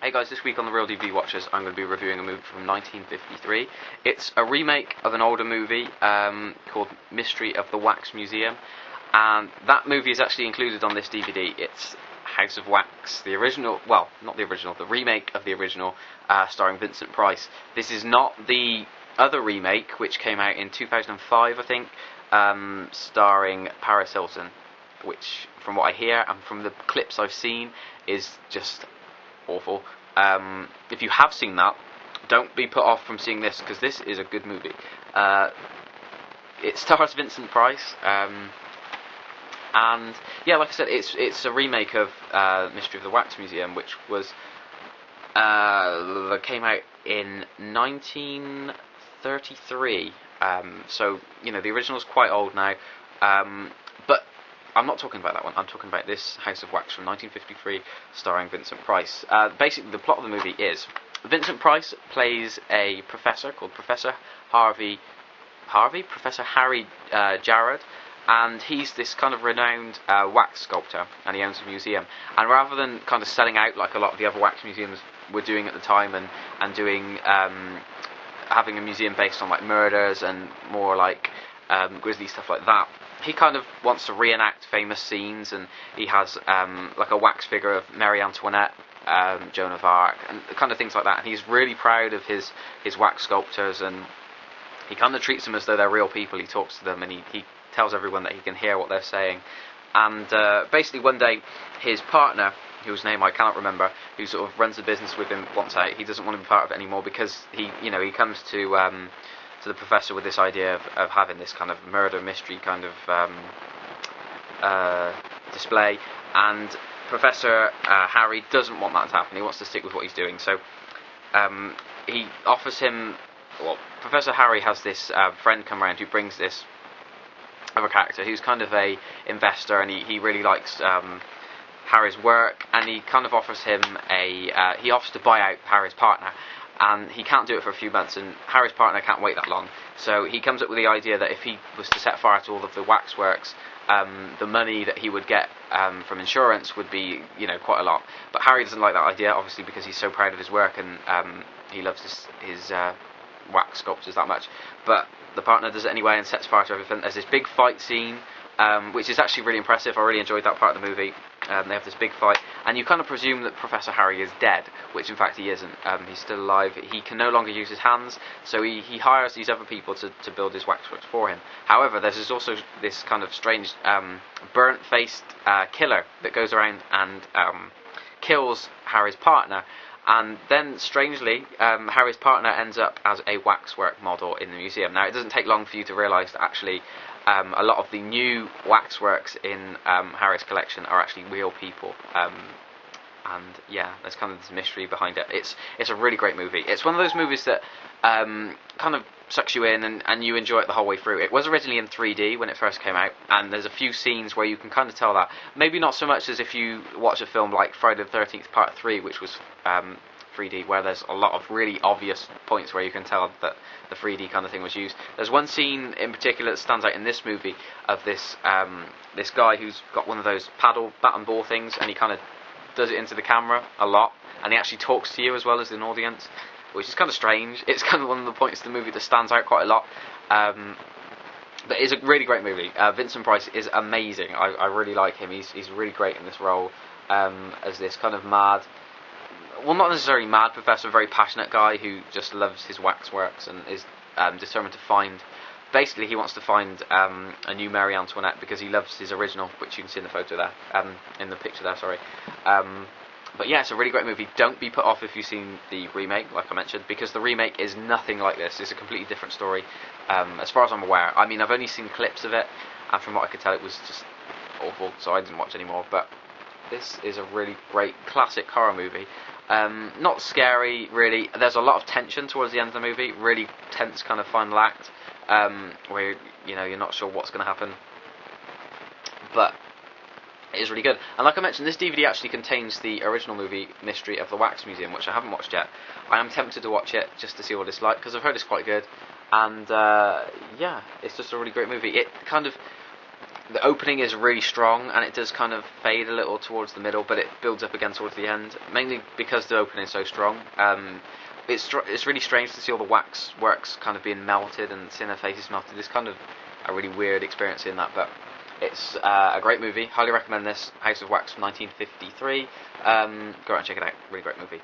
Hey guys, this week on the Real DVD Watchers, I'm going to be reviewing a movie from 1953. It's a remake of an older movie called Mystery of the Wax Museum, and that movie is actually included on this DVD. It's House of Wax, the original, well, not the original, the remake of the original, starring Vincent Price. This is not the other remake, which came out in 2005, I think, starring Paris Hilton, which, from what I hear and from the clips I've seen, is just awful. If you have seen that, don't be put off from seeing this, because this is a good movie. It stars Vincent Price, and yeah, like I said, it's a remake of Mystery of the Wax Museum, which was came out in 1933. So you know the original's quite old now, but I'm not talking about that one. I'm talking about this House of Wax from 1953, starring Vincent Price. Basically, the plot of the movie is Vincent Price plays a professor called Professor Professor Harry Jarrod, and he's this kind of renowned wax sculptor, and he owns a museum. And rather than kind of selling out like a lot of the other wax museums were doing at the time, and doing having a museum based on like murders and more like grisly stuff like that, he kind of wants to reenact famous scenes, and he has like a wax figure of Marie Antoinette, Joan of Arc, and kind of things like that. And he's really proud of his wax sculptors, and he kind of treats them as though they're real people. He talks to them, and he tells everyone that he can hear what they're saying. And basically one day, his partner, whose name I cannot remember, who sort of runs the business with him, wants out. He doesn't want to be part of it anymore, because he comes to the professor with this idea of having this kind of murder mystery kind of display, and Professor Harry doesn't want that to happen. He wants to stick with what he's doing, so he offers him, well, Professor Harry has this friend come around who brings this other character who's kind of a investor, and he really likes Harry's work, and he kind of offers him he offers to buy out Harry's partner. And he can't do it for a few months, and Harry's partner can't wait that long. So he comes up with the idea that if he was to set fire to all of the waxworks, the money that he would get from insurance would be, quite a lot. But Harry doesn't like that idea, obviously, because he's so proud of his work, and he loves his wax sculptures that much. But the partner does it anyway and sets fire to everything. There's this big fight scene, which is actually really impressive. I really enjoyed that part of the movie. They have this big fight, and you kind of presume that Professor Harry is dead, which in fact he isn't. He's still alive. He can no longer use his hands, so he hires these other people to build his waxworks for him. However, there's also this kind of strange burnt-faced killer that goes around and kills Harry's partner. And then, strangely, Harry's partner ends up as a waxwork model in the museum. Now, it doesn't take long for you to realise that actually a lot of the new waxworks in Harry's collection are actually real people. And yeah, there's kind of this mystery behind it. It's a really great movie. It's one of those movies that kind of sucks you in, and you enjoy it the whole way through. It was originally in 3D when it first came out, and there's a few scenes where you can kind of tell that. Maybe not so much as if you watch a film like Friday the 13th Part 3, which was 3D, where there's a lot of really obvious points where you can tell that the 3D kind of thing was used. There's one scene in particular that stands out in this movie of this this guy who's got one of those bat and ball things, and he kind of does it into the camera a lot, and he actually talks to you as well as an audience, which is kind of strange. It's kind of one of the points of the movie that stands out quite a lot. But it's a really great movie. Vincent Price is amazing. I really like him. He's really great in this role as this kind of mad, well, not necessarily mad professor, very passionate guy who just loves his waxworks and is determined to find. Basically, he wants to find a new Marie Antoinette because he loves his original, which you can see in the photo there, in the picture there. Sorry. But yeah, it's a really great movie. Don't be put off if you've seen the remake, like I mentioned, because the remake is nothing like this. It's a completely different story, as far as I'm aware. I mean, I've only seen clips of it, and from what I could tell, it was just awful, so I didn't watch anymore. But this is a really great classic horror movie. Not scary, really. There's a lot of tension towards the end of the movie. Really tense kind of final act, where you're not sure what's going to happen. But it is really good. And like I mentioned, this DVD actually contains the original movie Mystery of the Wax Museum, which I haven't watched yet. I am tempted to watch it just to see what it's like, because I've heard it's quite good. And yeah, it's just a really great movie. It kind of the opening is really strong, and it does kind of fade a little towards the middle, but it builds up again towards the end, mainly because the opening is so strong. It's really strange to see all the wax works kind of being melted and seeing their faces melted. It's kind of a really weird experience in that, but it's a great movie. Highly recommend this. House of Wax from 1953. Go out and check it out. Really great movie.